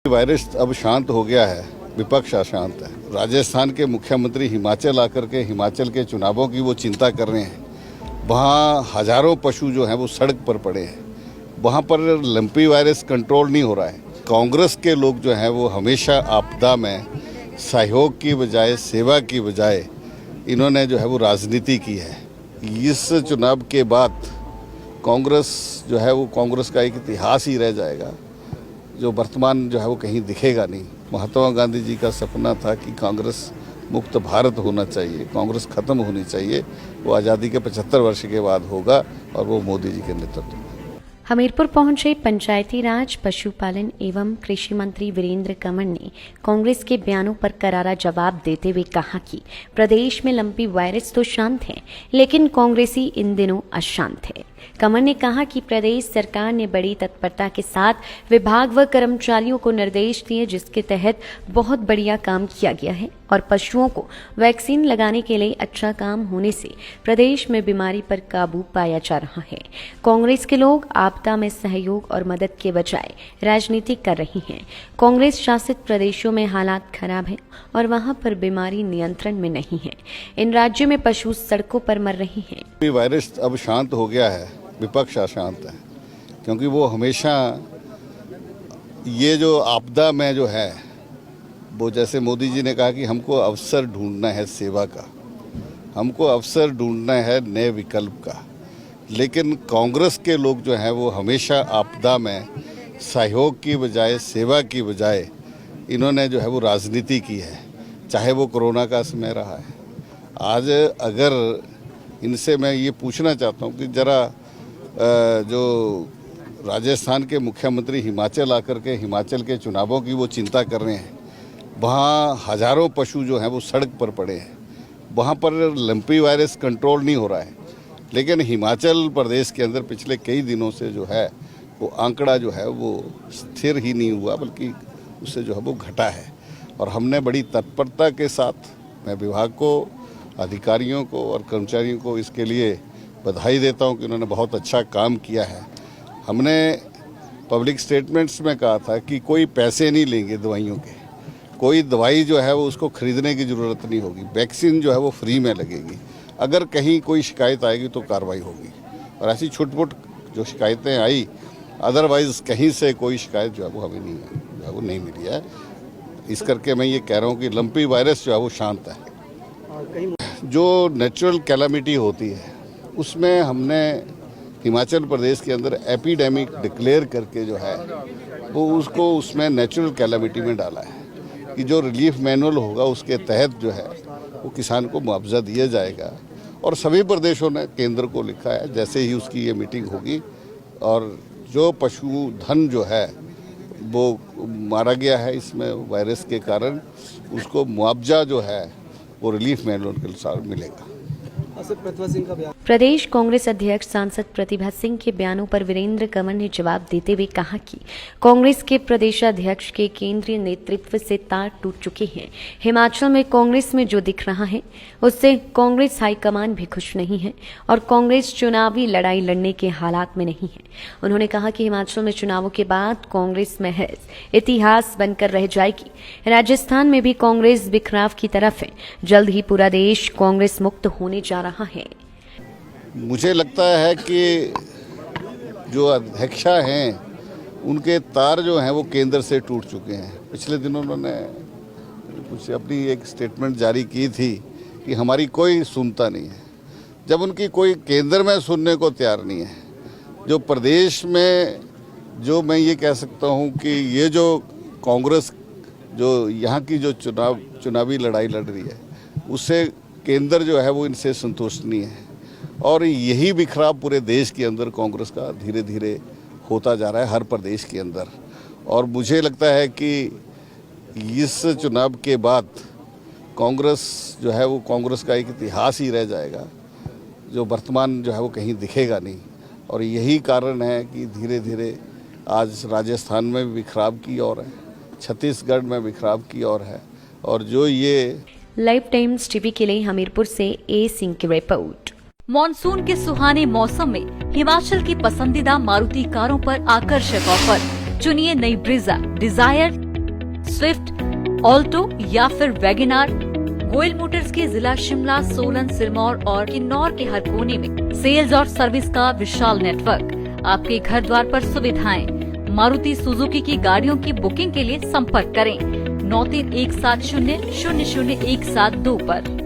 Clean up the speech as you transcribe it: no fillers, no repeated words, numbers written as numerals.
Virus अब शांत हो गया है, विपक्ष अशांत है। राजस्थान के मुख्यमंत्री हिमाचल आकर के हिमाचल के चुनावों की वो चिंता कर रहे हैं। वहाँ हजारों पशु जो हैं वो सड़क पर पड़े हैं। वहाँ पर लंपी वायरस कंट्रोल नहीं हो रहा है। कांग्रेस के लोग जो हैं वो हमेशा आपदा में सहयोग की बजाय, सेवा की बजाय इन्होंने जो है वो राजनीति की है। इस चुनाव के बाद कांग्रेस जो है वो कांग्रेस का एक इतिहास ही रह जाएगा, जो वर्तमान जो है वो कहीं दिखेगा नहीं। महात्मा गांधी जी का सपना था कि कांग्रेस मुक्त भारत होना चाहिए, कांग्रेस खत्म होनी चाहिए। वो आज़ादी के 75 वर्ष के बाद होगा और वो मोदी जी के नेतृत्व में। हमीरपुर पहुंचे पंचायती राज, पशुपालन एवं कृषि मंत्री वीरेंद्र कंवर ने कांग्रेस के बयानों पर करारा जवाब देते हुए कहा कि प्रदेश में लंपी वायरस तो शांत है, लेकिन कांग्रेसी इन दिनों अशांत है। कंवर ने कहा कि प्रदेश सरकार ने बड़ी तत्परता के साथ विभाग व कर्मचारियों को निर्देश दिए, जिसके तहत बहुत बढ़िया काम किया गया है और पशुओं को वैक्सीन लगाने के लिए अच्छा काम होने से प्रदेश में बीमारी पर काबू पाया जा रहा है। कांग्रेस के लोग आपदा में सहयोग और मदद के बजाय राजनीति कर रही हैं। कांग्रेस शासित प्रदेशों में हालात खराब है और वहां पर बीमारी नियंत्रण में नहीं है। इन राज्यों में पशु सड़कों पर मर रही हैं। वायरस अब शांत हो गया है, विपक्ष अशांत है, क्योंकि वो हमेशा ये जो आपदा में जो है वो, जैसे मोदी जी ने कहा कि हमको अवसर ढूंढना है सेवा का, हमको अवसर ढूंढना है नए विकल्प का। लेकिन कांग्रेस के लोग जो हैं वो हमेशा आपदा में सहयोग की बजाय, सेवा की बजाय इन्होंने जो है वो राजनीति की है। चाहे वो कोरोना का समय रहा है। आज अगर इनसे मैं ये पूछना चाहता हूँ कि जरा जो राजस्थान के मुख्यमंत्री हिमाचल आकर के हिमाचल के चुनावों की वो चिंता कर रहे हैं। वहाँ हजारों पशु जो हैं वो सड़क पर पड़े हैं। वहाँ पर लंपी वायरस कंट्रोल नहीं हो रहा है। लेकिन हिमाचल प्रदेश के अंदर पिछले कई दिनों से जो है वो आंकड़ा जो है वो स्थिर ही नहीं हुआ, बल्कि उससे जो है वो घटा है। और हमने बड़ी तत्परता के साथ, मैं विभाग को, अधिकारियों को और कर्मचारियों को इसके लिए बधाई देता हूं कि उन्होंने बहुत अच्छा काम किया है। हमने पब्लिक स्टेटमेंट्स में कहा था कि कोई पैसे नहीं लेंगे दवाइयों के, कोई दवाई जो है वो उसको खरीदने की ज़रूरत नहीं होगी, वैक्सीन जो है वो फ्री में लगेगी। अगर कहीं कोई शिकायत आएगी तो कार्रवाई होगी। और ऐसी छुटपुट जो शिकायतें आई, अदरवाइज़ कहीं से कोई शिकायत जो है वो हमें नहीं मिली है। इस करके मैं ये कह रहा हूँ कि लंपी वायरस जो है वो शांत है। जो नेचुरल कैलामिटी होती है उसमें हमने हिमाचल प्रदेश के अंदर एपिडेमिक डिक्लेयर करके जो है वो उसको उसमें नेचुरल कैलामिटी में डाला है कि जो रिलीफ मैनुअल होगा उसके तहत जो है वो किसान को मुआवजा दिया जाएगा। और सभी प्रदेशों ने केंद्र को लिखा है, जैसे ही उसकी ये मीटिंग होगी और जो पशुधन जो है वो मारा गया है इसमें वायरस के कारण, उसको मुआवजा जो है वो रिलीफ मैनुअल के अनुसार मिलेगा। प्रदेश कांग्रेस अध्यक्ष सांसद प्रतिभा सिंह के बयानों पर वीरेंद्र कंवर ने जवाब देते हुए कहा कि कांग्रेस के प्रदेशाध्यक्ष के केंद्रीय नेतृत्व से तार टूट चुके हैं। हिमाचल में कांग्रेस में जो दिख रहा है उससे कांग्रेस हाईकमान भी खुश नहीं है और कांग्रेस चुनावी लड़ाई लड़ने के हालात में नहीं है। उन्होंने कहा कि हिमाचल में चुनावों के बाद कांग्रेस महज इतिहास बनकर रह जाएगी। राजस्थान में भी कांग्रेस बिखराव की तरफ है। जल्द ही पूरा देश कांग्रेस मुक्त होने जा रहा है। मुझे लगता है कि जो अध्यक्षा हैं उनके तार जो हैं वो केंद्र से टूट चुके हैं। पिछले दिनों उन्होंने कुछ अपनी एक स्टेटमेंट जारी की थी कि हमारी कोई सुनता नहीं है, जब उनकी कोई केंद्र में सुनने को तैयार नहीं है। जो प्रदेश में जो मैं ये कह सकता हूँ कि ये जो कांग्रेस जो यहाँ की जो चुनावी लड़ाई लड़ रही है उससे केंद्र जो है वो इनसे संतुष्ट नहीं है। और यही बिखराव पूरे देश के अंदर कांग्रेस का धीरे धीरे होता जा रहा है, हर प्रदेश के अंदर। और मुझे लगता है कि इस चुनाव के बाद कांग्रेस जो है वो कांग्रेस का एक इतिहास ही रह जाएगा, जो वर्तमान जो है वो कहीं दिखेगा नहीं। और यही कारण है कि धीरे धीरे आज राजस्थान में बिखराव की ओर है, छत्तीसगढ़ में बिखराव की ओर है। और जो ये लाइव टाइम्स टीवी के लिए हमीरपुर से ए सिंह की रिपोर्ट। मॉनसून के सुहाने मौसम में हिमाचल की पसंदीदा मारुति कारों पर आकर्षक ऑफर। चुनिए नई ब्रीजा, डिजायर, स्विफ्ट, ऑल्टो या फिर वैगनार। गोयल मोटर्स के जिला शिमला, सोलन, सिरमौर और किन्नौर के हर कोने में सेल्स और सर्विस का विशाल नेटवर्क, आपके घर द्वार पर सुविधाएं। मारुति सुजुकी की गाड़ियों की बुकिंग के लिए संपर्क करें 9317000172 पर।